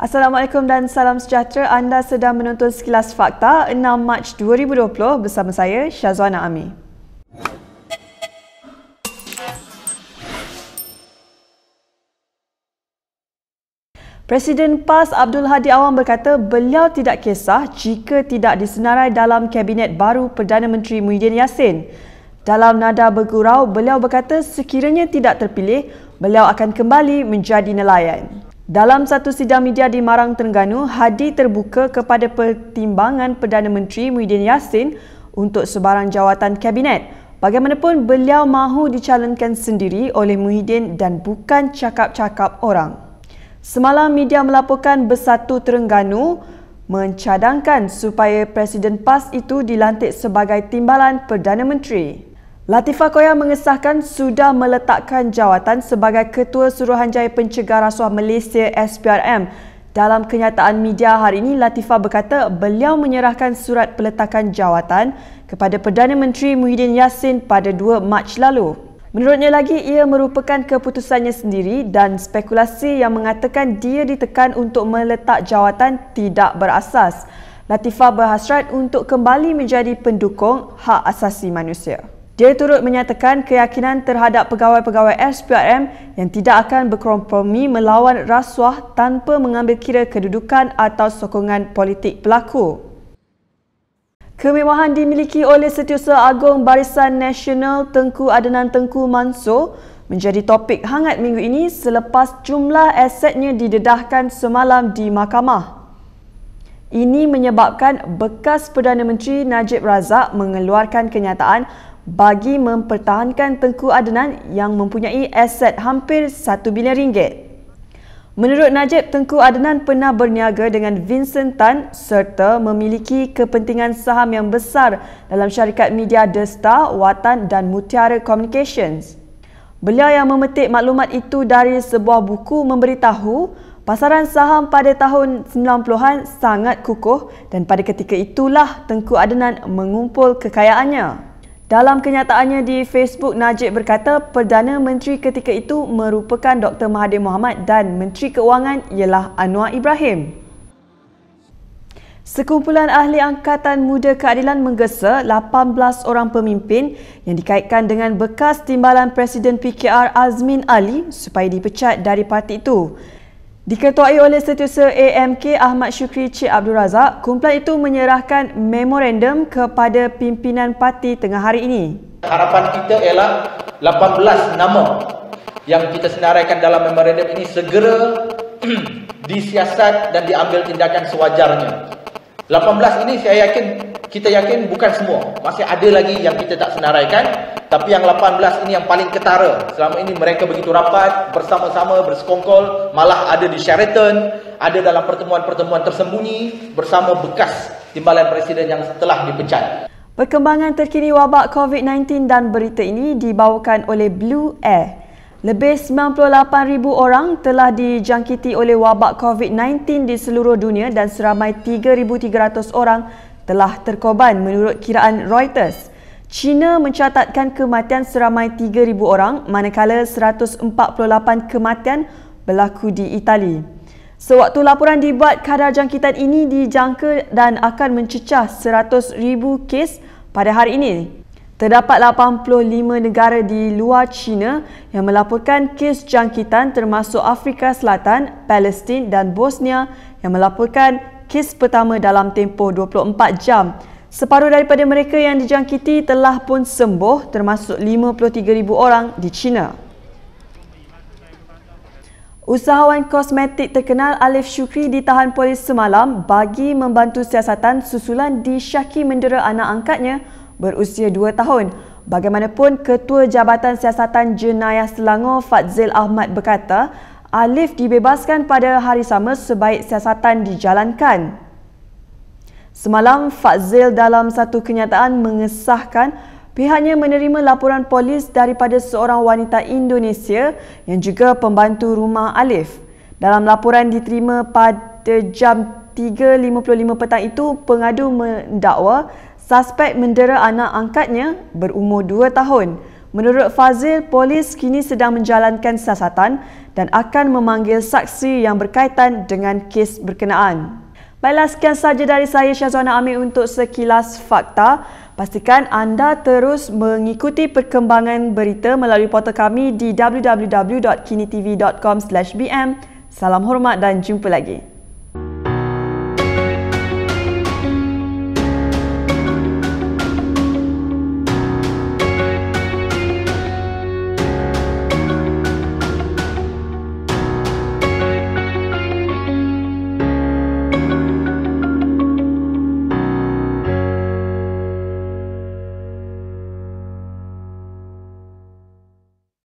Assalamualaikum dan salam sejahtera. Anda sedang menonton Sekilas Fakta 6 Mac 2020 bersama saya, Syazwana Ami. Presiden PAS Abdul Hadi Awang berkata beliau tidak kisah jika tidak disenarai dalam Kabinet baru Perdana Menteri Muhyiddin Yassin. Dalam nada bergurau, beliau berkata sekiranya tidak terpilih, beliau akan kembali menjadi nelayan. Dalam satu sidang media di Marang, Terengganu, Hadi terbuka kepada pertimbangan Perdana Menteri Muhyiddin Yassin untuk sebarang jawatan Kabinet. Bagaimanapun, beliau mahu dicalonkan sendiri oleh Muhyiddin dan bukan cakap-cakap orang. Semalam, media melaporkan Bersatu Terengganu mencadangkan supaya Presiden PAS itu dilantik sebagai timbalan Perdana Menteri. Latifah Koya mengesahkan sudah meletakkan jawatan sebagai Ketua Suruhanjaya Pencegah Rasuah Malaysia SPRM. Dalam kenyataan media hari ini, Latifah berkata beliau menyerahkan surat peletakan jawatan kepada Perdana Menteri Muhyiddin Yassin pada 2 Mac lalu. Menurutnya lagi, ia merupakan keputusannya sendiri dan spekulasi yang mengatakan dia ditekan untuk meletak jawatan tidak berasas. Latifah berhasrat untuk kembali menjadi pendukung hak asasi manusia. Dia turut menyatakan keyakinan terhadap pegawai-pegawai SPRM yang tidak akan berkompromi melawan rasuah tanpa mengambil kira kedudukan atau sokongan politik pelaku. Kemewahan dimiliki oleh Setiausaha Agung Barisan Nasional Tengku Adnan Tengku Mansor menjadi topik hangat minggu ini selepas jumlah asetnya didedahkan semalam di mahkamah. Ini menyebabkan bekas Perdana Menteri Najib Razak mengeluarkan kenyataan bagi mempertahankan Tengku Adnan yang mempunyai aset hampir RM1 bilion. Menurut Najib, Tengku Adnan pernah berniaga dengan Vincent Tan serta memiliki kepentingan saham yang besar dalam syarikat media The Star, Watan dan Mutiara Communications. Beliau yang memetik maklumat itu dari sebuah buku memberitahu pasaran saham pada tahun 90-an sangat kukuh dan pada ketika itulah Tengku Adnan mengumpul kekayaannya. Dalam kenyataannya di Facebook, Najib berkata Perdana Menteri ketika itu merupakan Dr. Mahathir Mohamad dan Menteri Keuangan ialah Anwar Ibrahim. Sekumpulan ahli Angkatan Muda Keadilan menggesa 18 orang pemimpin yang dikaitkan dengan bekas timbalan Presiden PKR Azmin Ali supaya dipecat dari parti itu. Diketuai oleh Setiausaha AMK Ahmad Syukri Cik Abdul Razak, kumpulan itu menyerahkan memorandum kepada pimpinan parti tengah hari ini. Harapan kita ialah 18 nama yang kita senaraikan dalam memorandum ini segera disiasat dan diambil tindakan sewajarnya. 18 ini kita yakin bukan semua. Masih ada lagi yang kita tak senaraikan. Tapi yang 18 ini yang paling ketara. Selama ini mereka begitu rapat, bersama-sama, bersekongkol, malah ada di Sheraton, ada dalam pertemuan-pertemuan tersembunyi bersama bekas timbalan Presiden yang telah dipecat. Perkembangan terkini wabak COVID-19 dan berita ini dibawakan oleh Blue Air. Lebih 98,000 orang telah dijangkiti oleh wabak COVID-19 di seluruh dunia dan seramai 3,300 orang telah terkorban menurut kiraan Reuters. China mencatatkan kematian seramai 3,000 orang manakala 148 kematian berlaku di Itali. Sewaktu laporan dibuat, kadar jangkitan ini dijangka dan akan mencecah 100,000 kes pada hari ini. Terdapat 85 negara di luar China yang melaporkan kes jangkitan termasuk Afrika Selatan, Palestin dan Bosnia yang melaporkan kes pertama dalam tempoh 24 jam. Separuh daripada mereka yang dijangkiti telah pun sembuh termasuk 53,000 orang di China. Usahawan kosmetik terkenal Alif Shukri ditahan polis semalam bagi membantu siasatan susulan disyaki mendera anak angkatnya berusia 2 tahun. Bagaimanapun, Ketua Jabatan Siasatan Jenayah Selangor Fadzil Ahmad berkata Alif dibebaskan pada hari sama sebaik siasatan dijalankan. Semalam, Fadzil dalam satu kenyataan mengesahkan pihaknya menerima laporan polis daripada seorang wanita Indonesia yang juga pembantu rumah Alif. Dalam laporan diterima pada jam 3.55 petang itu, pengadu mendakwa suspek mendera anak angkatnya berumur 2 tahun. Menurut Fazil, polis kini sedang menjalankan siasatan dan akan memanggil saksi yang berkaitan dengan kes berkenaan. Baiklah, sekian saja dari saya, Syazwana Amir, untuk Sekilas Fakta. Pastikan anda terus mengikuti perkembangan berita melalui portal kami di www.kinitv.com/bm. Salam hormat dan jumpa lagi.